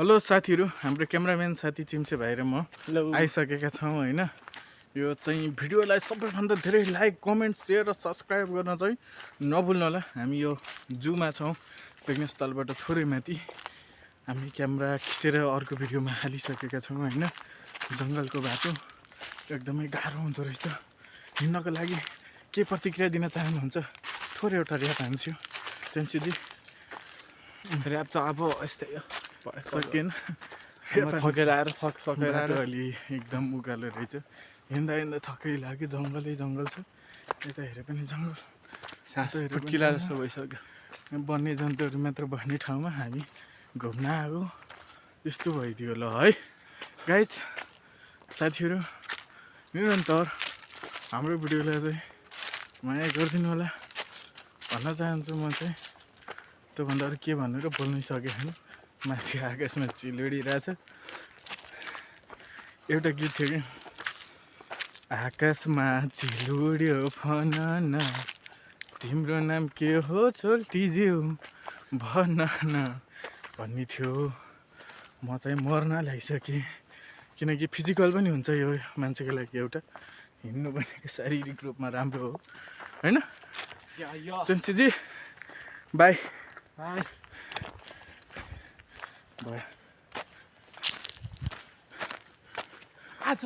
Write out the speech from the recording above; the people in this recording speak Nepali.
हेलो साथीहरू, हाम्रो क्यामेराम्यान साथी चिम्से भाइ र म Hello. आइसकेका छौँ होइन। यो चाहिँ भिडियोलाई सबैभन्दा धेरै लाइक, कमेन्ट, सेयर र सब्सक्राइब गर्न चाहिँ नभुल्नु होला। हामी यो जूमा छौँ, प्रेग्नेस्थलबाट थोरै माथि। हामी क्यामेरा खिचेर अर्को भिडियोमा हालिसकेका छौँ होइन। जङ्गलको बाटो एकदमै गाह्रो हुँदो रहेछ हिँड्नको लागि। के प्रतिक्रिया दिन चाहनुहुन्छ? थोरै एउटा ऱ्याप हान्छु चिम्सेजी। ऱ्याप त अब यस्तै हो सकेन थकेर आएर सकेर बाटो आएर अलि एकदम उकालो रहेछ। हिँड्दा हिँड्दा थकै लाग्यो। जङ्गलै जङ्गल छ, यता हेरे पनि जङ्गल, सास हेरे पनि फुट्किला जङ्गल। जस्तो भइसक्यो। वन्यजन्तुहरू मात्र बस्ने ठाउँमा हामी घुम्न आएको यस्तो भइदियो ल है गाइज। साथीहरू, निरन्तर हाम्रो भिडियोलाई चाहिँ माया गरिदिनु होला भन्न चाहन्छु म चाहिँ। त्योभन्दा अरू के भन्नु र बोल्नै सकेँ होइन। माथि आकाशमा चिलुडिरहेछ। एउटा गीत थियो कि, आकाशमा चिलुड्यो भन न, तिम्रो नाम के हो चोल्टीज्यू भन न भन्ने थियो। म चाहिँ मर्न ल्याइसकेँ, किनकि फिजिकल पनि हुन्छ यो मान्छेको लागि एउटा। हिँड्नु पनि शारीरिक रूपमा राम्रो हो होइन। चेन्सीजी बाई भयो। आज